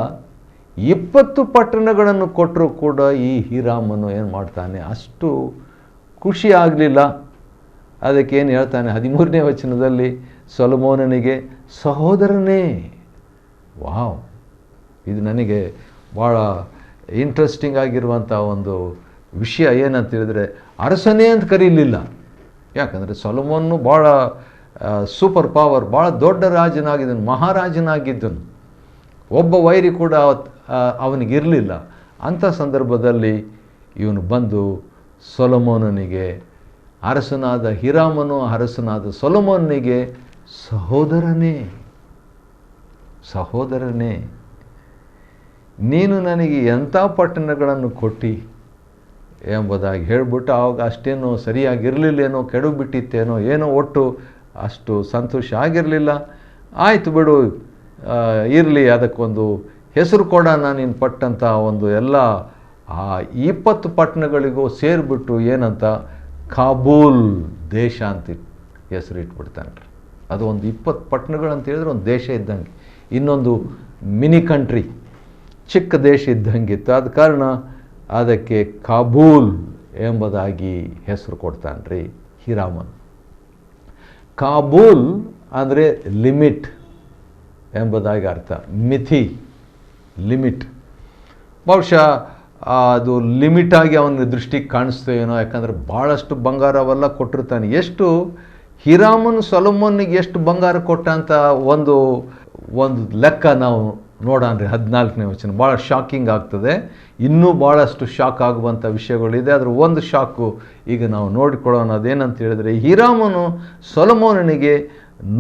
20 ಪಟ್ಟಣಗಳನ್ನು ಕೊಟ್ಟರೂ ಕೂಡ ಈ ಹೀರಾಮನು ಏನು ಮಾಡ್ತಾನೆ, ಅಷ್ಟು ಖುಷಿ ಆಗಲಿಲ್ಲ. ಅದಕ್ಕೇನು ಹೇಳ್ತಾನೆ 13ನೇ ವಚನದಲ್ಲಿ, ಸೊಲೊಮೋನನಿಗೆ ಸಹೋದರನೇ. ವಾವ್, ಇದು ನನಗೆ ಭಾಳ ಇಂಟ್ರೆಸ್ಟಿಂಗ್ ಆಗಿರುವಂಥ ಒಂದು ವಿಷಯ. ಏನಂತ ಹೇಳಿದ್ರೆ ಅರಸನೇ ಅಂತ ಕರೀಲಿಲ್ಲ. ಯಾಕಂದರೆ ಸೊಲೊಮೋನು ಭಾಳ ಸೂಪರ್ ಪವರ್, ಭಾಳ ದೊಡ್ಡ ರಾಜನಾಗಿದ್ದನು, ಮಹಾರಾಜನಾಗಿದ್ದನು. ಒಬ್ಬ ವೈರಿ ಕೂಡ ಅವನಿಗಿರಲಿಲ್ಲ. ಅಂಥ ಸಂದರ್ಭದಲ್ಲಿ ಇವನು ಬಂದು ಸೊಲೊಮೋನನಿಗೆ, ಅರಸನಾದ ಹೀರಾಮನು ಅರಸನಾದ ಸೊಲೊಮೋನನಿಗೆ ಸಹೋದರನೇ ನೀನು ನನಗೆ ಎಂಥ ಪಟ್ಟಣಗಳನ್ನು ಕೊಟ್ಟು ಎಂಬುದಾಗಿ ಹೇಳ್ಬಿಟ್ಟು, ಆವಾಗ ಅಷ್ಟೇನೋ ಸರಿಯಾಗಿರಲಿಲ್ಲೇನೋ, ಕೆಡವಿಬಿಟ್ಟಿತ್ತೇನೋ ಏನೋ, ಒಟ್ಟು ಅಷ್ಟು ಸಂತೋಷ ಆಗಿರಲಿಲ್ಲ. ಆಯಿತು ಬಿಡು, ಇರಲಿ, ಅದಕ್ಕೊಂದು ಹೆಸರು ಕೊಡೋಣ ನೀನು ಪಟ್ಟಂಥ ಒಂದು ಎಲ್ಲ ಆ 20 ಪಟ್ಟಣಗಳಿಗೂ ಸೇರಿಬಿಟ್ಟು ಏನಂತ ಕಾಬೂಲ್ ದೇಶ ಅಂತ ಹೆಸರು ಇಟ್ಬಿಡ್ತಾನೆ. ಅದು ಒಂದು 20 ಪಟ್ಟಣಗಳು ಅಂತ ಹೇಳಿದ್ರೆ ಒಂದು ದೇಶ ಇದ್ದಂಗೆ, ಇನ್ನೊಂದು ಮಿನಿ ಕಂಟ್ರಿ, ಚಿಕ್ಕ ದೇಶ ಇದ್ದಂಗಿತ್ತು. ಆದ ಕಾರಣ ಅದಕ್ಕೆ ಕಾಬೂಲ್ ಎಂಬುದಾಗಿ ಹೆಸರು ಕೊಡ್ತಾನ್ರಿ ಹೀರಾಮನ್. ಕಾಬೂಲ್ ಅಂದರೆ ಲಿಮಿಟ್ ಎಂಬುದಾಗಿ ಅರ್ಥ, ಮಿತಿ, ಲಿಮಿಟ್. ಬಹುಶಃ ಅದು ಲಿಮಿಟಾಗಿ ಅವನ ದೃಷ್ಟಿಗೆ ಕಾಣಿಸ್ತೇನೋ, ಯಾಕಂದರೆ ಭಾಳಷ್ಟು ಬಂಗಾರ ಅವೆಲ್ಲ ಕೊಟ್ಟಿರ್ತಾನೆ. ಎಷ್ಟು ಹೀರಾಮನ್ ಸೊಲೊಮೋನಿಗೆ ಎಷ್ಟು ಬಂಗಾರ ಕೊಟ್ಟ ಅಂತ ಒಂದು ಲೆಕ್ಕ ನಾವು ನೋಡೋಣ್ರಿ. 14ನೇ ವಚನ ಭಾಳ ಶಾಕಿಂಗ್ ಆಗ್ತದೆ. ಇನ್ನೂ ಭಾಳಷ್ಟು ಶಾಕ್ ಆಗುವಂಥ ವಿಷಯಗಳಿದೆ. ಅದರ ಒಂದು ಶಾಕು ಈಗ ನಾವು ನೋಡಿಕೊಳ್ಳೋಣ. ಅದೇನಂತ ಹೇಳಿದ್ರೆ, ಹೀರಾಮನು ಸೊಲೊಮೋನನಿಗೆ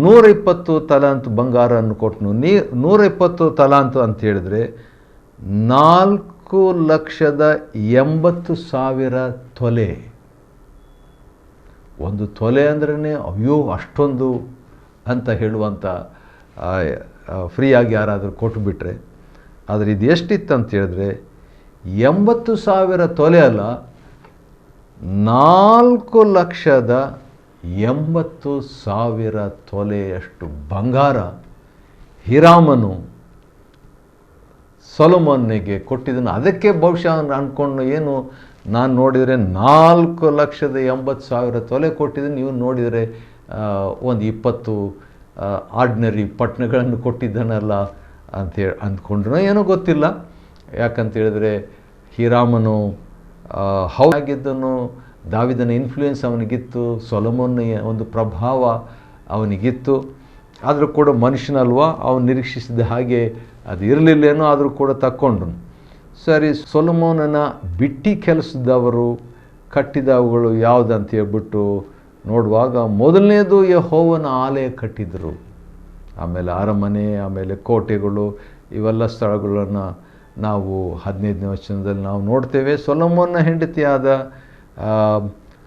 120 ತಲಾಂತು ಬಂಗಾರವನ್ನು ಕೊಟ್ಟನು. 120 ತಲಾಂತು ಅಂತ ಹೇಳಿದ್ರೆ 4,80,000 ತೊಲೆ. ಒಂದು ತೊಲೆ ಅಂದ್ರೇ ಅಯ್ಯೋ ಅಷ್ಟೊಂದು ಅಂತ ಹೇಳುವಂಥ ಫ್ರೀಯಾಗಿ ಯಾರಾದರೂ ಕೊಟ್ಟುಬಿಟ್ರೆ. ಆದರೆ ಇದು ಎಷ್ಟಿತ್ತು ಅಂತ ಹೇಳಿದ್ರೆ 80,000 ತೊಲೆ ಅಲ್ಲ, 4,80,000 ತೊಲೆಯಷ್ಟು ಬಂಗಾರ ಹೀರಾಮನು ಸೊಲೊಮೋನಿಗೆ ಕೊಟ್ಟಿದ್ದನು. ಅದಕ್ಕೆ ಬಹುಶಃ ಅಂದ್ಕೊಂಡು ಏನು ನಾನು ನೋಡಿದರೆ 4,80,000 ತೊಲೆ ಕೊಟ್ಟಿದ್ದೀನಿ, ನೀವು ನೋಡಿದರೆ ಒಂದು 20 ಆರ್ಡಿನರಿ ಪಟ್ಟಣಗಳನ್ನು ಕೊಟ್ಟಿದ್ದಾನಲ್ಲ ಅಂಥೇಳಿ ಅಂದ್ಕೊಂಡ್ರೂ ಏನೋ ಗೊತ್ತಿಲ್ಲ. ಯಾಕಂತೇಳಿದ್ರೆ ಹೀರಾಮನು ಆಗಿದ್ದನು, ದಾವಿದನ ಇನ್ಫ್ಲೂಯೆನ್ಸ್ ಅವನಿಗಿತ್ತು, ಸೊಲೊಮೋನ್ನ ಒಂದು ಪ್ರಭಾವ ಅವನಿಗಿತ್ತು. ಆದರೂ ಕೂಡ ಮನುಷ್ಯನಲ್ವಾ, ಅವನು ನಿರೀಕ್ಷಿಸಿದ ಹಾಗೆ ಅದು ಇರಲಿಲ್ಲೇನೋ, ಆದರೂ ಕೂಡ ತಕ್ಕೊಂಡ್ರು. ಸರಿ, ಸೊಲೊಮೋನನ ಬಿಟ್ಟಿ ಕೆಲಸದವರು ಕಟ್ಟಿದವುಗಳು ಯಾವುದಂತ ಹೇಳ್ಬಿಟ್ಟು ನೋಡುವಾಗ ಮೊದಲನೇದು ಯೆಹೋವನ ಆಲಯ ಕಟ್ಟಿದರು. ಆಮೇಲೆ ಅರಮನೆ, ಆಮೇಲೆ ಕೋಟೆಗಳು, ಇವೆಲ್ಲ ಸ್ಥಳಗಳನ್ನು ನಾವು 15ನೇ ವಚನದಲ್ಲಿ ನಾವು ನೋಡ್ತೇವೆ. ಸೊಲೊಮೋನ ಹೆಂಡತಿಯಾದ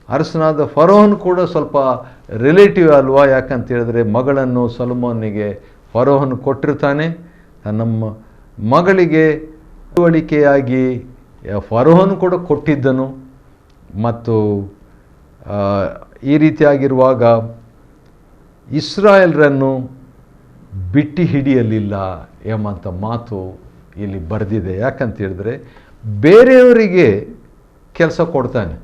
ಅರಸನಾದ ಫರೋಹನ್ ಕೂಡ ಸ್ವಲ್ಪ ರಿಲೇಟಿವ್ ಅಲ್ವಾ, ಯಾಕಂತ ಹೇಳಿದ್ರೆ ಮಗಳನ್ನು ಸೊಲೊಮೋನಿಗೆ ಫರೋಹನ್ ಕೊಟ್ಟಿರ್ತಾನೆ. ನಮ್ಮ ಮಗಳಿಗೆ ತಿಳುವಳಿಕೆಯಾಗಿ ಫರೋಹನ್ ಕೂಡ ಕೊಟ್ಟಿದ್ದನು. ಮತ್ತು ಈ ರೀತಿಯಾಗಿರುವಾಗ ಇಸ್ರಾಯೇಲ್ರನ್ನು ಬಿಟ್ಟು ಹಿಡಿಯಲಿಲ್ಲ ಎಂಬಂಥ ಮಾತು ಇಲ್ಲಿ ಬರೆದಿದೆ. ಯಾಕಂತ ಹೇಳಿದ್ರೆ ಬೇರೆಯವರಿಗೆ ಕೆಲಸ ಕೊಡ್ತಾನೆ.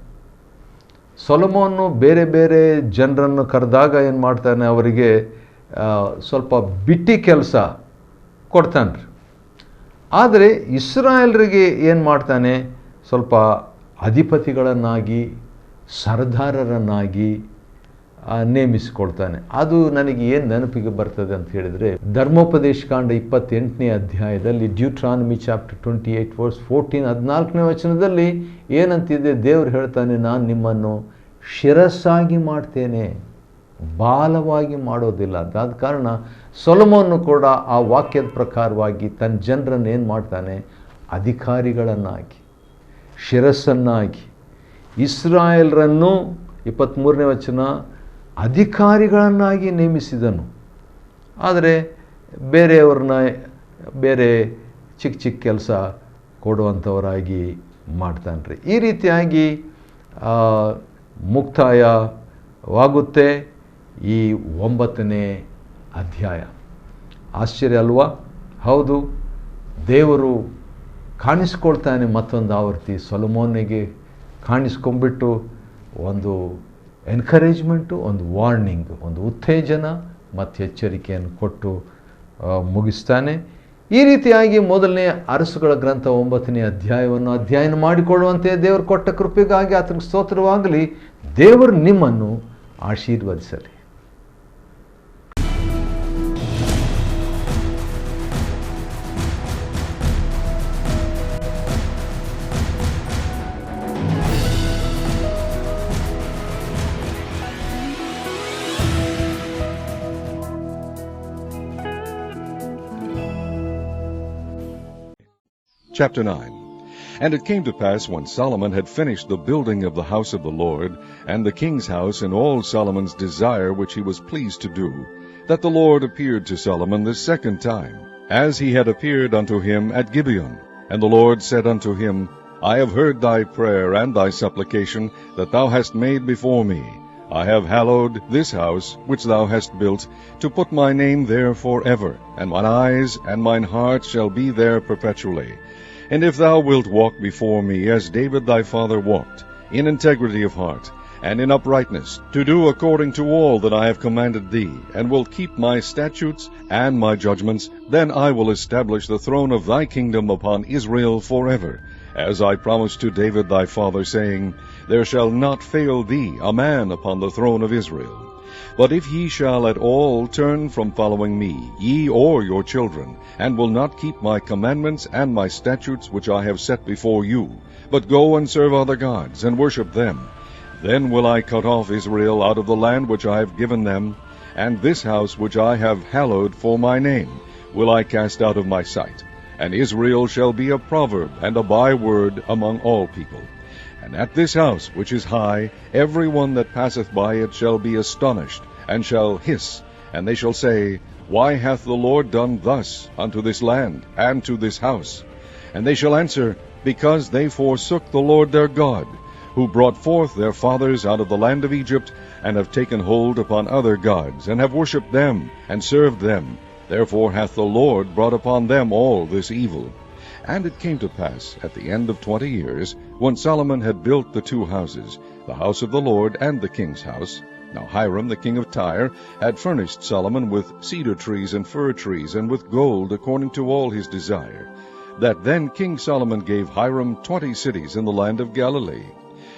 ಸೊಲೊಮೋನು ಬೇರೆ ಬೇರೆ ಜನರನ್ನು ಕರೆದಾಗ ಏನು ಮಾಡ್ತಾನೆ, ಅವರಿಗೆ ಸ್ವಲ್ಪ ಬಿಟ್ಟಿ ಕೆಲಸ ಕೊಡ್ತಾನೆ. ಆದರೆ ಇಸ್ರಾಯೇಲ್ರಿಗೆ ಏನು ಮಾಡ್ತಾನೆ, ಸ್ವಲ್ಪ ಅಧಿಪತಿಗಳನ್ನಾಗಿ ಸರ್ದಾರರನ್ನಾಗಿ ನೇಮಿಸಿಕೊಳ್ತಾನೆ. ಅದು ನನಗೆ ಏನು ನೆನಪಿಗೆ ಬರ್ತದೆ ಅಂತ ಹೇಳಿದರೆ, ಧರ್ಮೋಪದೇಶಕಾಂಡ 28ನೇ ಅಧ್ಯಾಯದಲ್ಲಿ ಡ್ಯೂಟ್ರಾನಮಿ ಚಾಪ್ಟರ್ 28 ವರ್ಸ್ 14 14ನೇ ವಚನದಲ್ಲಿ ಏನಂತಿದೆ, ದೇವರು ಹೇಳ್ತಾನೆ, ನಾನು ನಿಮ್ಮನ್ನು ಶಿರಸ್ಸಾಗಿ ಮಾಡ್ತೇನೆ, ಬಾಲವಾಗಿ ಮಾಡೋದಿಲ್ಲ ಅಂತ. ಆದ ಕಾರಣ ಸೊಲೊಮೋನು ಕೂಡ ಆ ವಾಕ್ಯದ ಪ್ರಕಾರವಾಗಿ ತನ್ನ ಜನರನ್ನು ಏನು ಮಾಡ್ತಾನೆ, ಅಧಿಕಾರಿಗಳನ್ನಾಗಿ, ಶಿರಸ್ಸನ್ನಾಗಿ, ಇಸ್ರಾಯೇಲ್ರನ್ನು 23ನೇ ವಚನ ಅಧಿಕಾರಿಗಳನ್ನಾಗಿ ನೇಮಿಸಿದನು. ಆದರೆ ಬೇರೆಯವ್ರನ್ನ ಬೇರೆ ಚಿಕ್ಕ ಚಿಕ್ಕ ಕೆಲಸ ಕೊಡುವಂಥವರಾಗಿ ಮಾಡ್ತಾನ್ರಿ. ಈ ರೀತಿಯಾಗಿ ಮುಕ್ತಾಯವಾಗುತ್ತೆ ಈ 9ನೇ ಅಧ್ಯಾಯ. ಆಶ್ಚರ್ಯ ಅಲ್ವಾ? ಹೌದು, ದೇವರು ಕಾಣಿಸ್ಕೊಳ್ತಾನೆ ಮತ್ತೊಂದು ಆವರ್ತಿ. ಸೊಲೊಮೋನಿಗೆ ಕಾಣಿಸ್ಕೊಂಡ್ಬಿಟ್ಟು ಒಂದು ಎನ್ಕರೇಜ್ಮೆಂಟು, ಒಂದು ವಾರ್ನಿಂಗ್, ಒಂದು ಉತ್ತೇಜನ ಮತ್ತು ಎಚ್ಚರಿಕೆಯನ್ನು ಕೊಟ್ಟು ಮುಗಿಸ್ತಾನೆ. ಈ ರೀತಿಯಾಗಿ ಮೊದಲನೇ ಅರಸುಗಳ ಗ್ರಂಥ 9ನೇ ಅಧ್ಯಾಯವನ್ನು ಅಧ್ಯಯನ ಮಾಡಿಕೊಳ್ಳುವಂತೆ ದೇವರು ಕೊಟ್ಟ ಕೃಪೆಗಾಗಿ ಆತನಿಗೆ ಸ್ತೋತ್ರವಾಗಲಿ. ದೇವರು ನಿಮ್ಮನ್ನು ಆಶೀರ್ವದಿಸಲಿ. Chapter 9. And it came to pass, when Solomon had finished the building of the house of the Lord, and the king's house, and all Solomon's desire which he was pleased to do, that the Lord appeared to Solomon the second time, as he had appeared unto him at Gibeon. And the Lord said unto him, I have heard thy prayer and thy supplication that thou hast made before me. I have hallowed this house which thou hast built, to put my name there forever, and mine eyes and mine heart shall be there perpetually. And if thou wilt walk before me as David thy father walked, in integrity of heart, and in uprightness, to do according to all that I have commanded thee, and wilt keep my statutes and my judgments, then I will establish the throne of thy kingdom upon Israel forever, as I promised to David thy father, saying, There shall not fail thee a man upon the throne of Israel. But if ye shall at all turn from following me, ye or your children, and will not keep my commandments and my statutes which I have set before you, but go and serve other gods, and worship them, then will I cut off Israel out of the land which I have given them, and this house which I have hallowed for my name will I cast out of my sight. And Israel shall be a proverb and a byword among all people. And at this house which is high, every one that passeth by it shall be astonished, and shall hiss, and they shall say, Why hath the Lord done thus unto this land, and to this house? And they shall answer, Because they forsook the Lord their God, who brought forth their fathers out of the land of Egypt, and have taken hold upon other gods, and have worshipped them, and served them. Therefore hath the Lord brought upon them all this evil. And it came to pass, at the end of 20 years, when Solomon had built the two houses, the house of the Lord and the king's house. Now Hiram the king of Tyre had furnished Solomon with cedar trees and fir trees, and with gold according to all his desire. That then King Solomon gave Hiram 20 cities in the land of Galilee.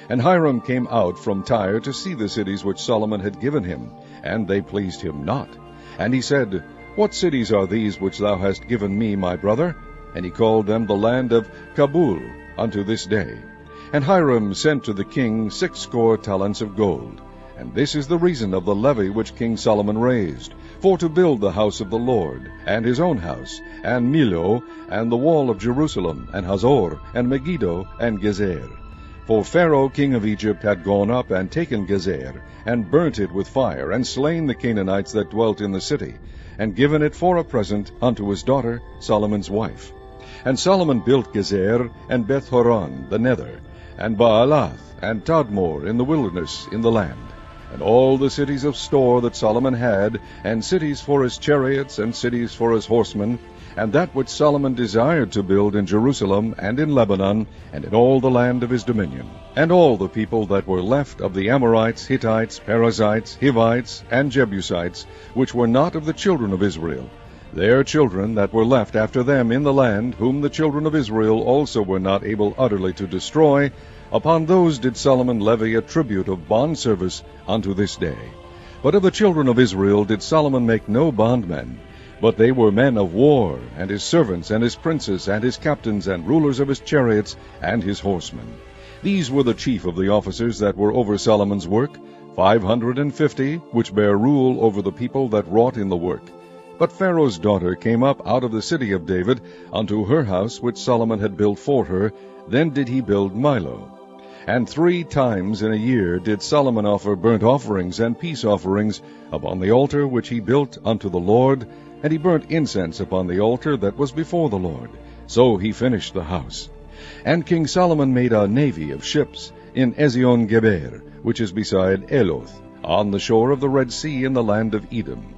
And Hiram came out from Tyre to see the cities which Solomon had given him, and they pleased him not. And he said, What cities are these which thou hast given me, my brother? And he called them the land of Kabul unto this day. And Hiram sent to the king 60 talents of gold. And this is the reason of the levy which King Solomon raised, for to build the house of the Lord, and his own house, and Millo, and the wall of Jerusalem, and Hazor, and Megiddo, and Gezer. For Pharaoh king of Egypt had gone up and taken Gezer, and burnt it with fire, and slain the Canaanites that dwelt in the city, and given it for a present unto his daughter, Solomon's wife. And Solomon built Gezer, and Beth-horon the nether, and Baalath, and Tadmor in the wilderness in the land, and all the cities of store that Solomon had, and cities for his chariots, and cities for his horsemen, and that which Solomon desired to build in Jerusalem, and in Lebanon, and in all the land of his dominion. And all the people that were left of the Amorites, Hittites, Perizzites, Hivites, and Jebusites, which were not of the children of Israel, their children that were left after them in the land, whom the children of Israel also were not able utterly to destroy, upon those did Solomon levy a tribute of bondservice unto this day. But of the children of Israel did Solomon make no bondmen, but they were men of war, and his servants, and his princes, and his captains, and rulers of his chariots, and his horsemen. These were the chief of the officers that were over Solomon's work, 550, which bare rule over the people that wrought in the work. But Pharaoh's daughter came up out of the city of David unto her house which Solomon had built for her. Then did he build Millo. And 3 times in a year did Solomon offer burnt offerings and peace offerings upon the altar which he built unto the Lord, and he burnt incense upon the altar that was before the Lord. So he finished the house. And King Solomon made a navy of ships in Ezion-Geber, which is beside Eloth, on the shore of the Red Sea in the land of Edom.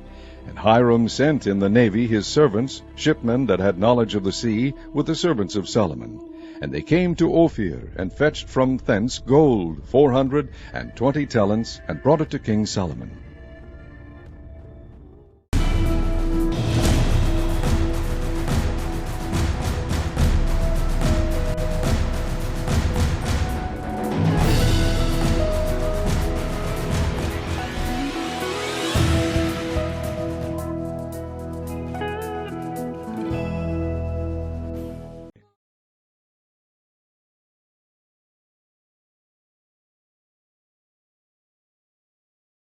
And Hiram sent in the navy his servants, shipmen that had knowledge of the sea, with the servants of Solomon. And they came to Ophir, and fetched from thence gold 420 talents, and brought it to King Solomon.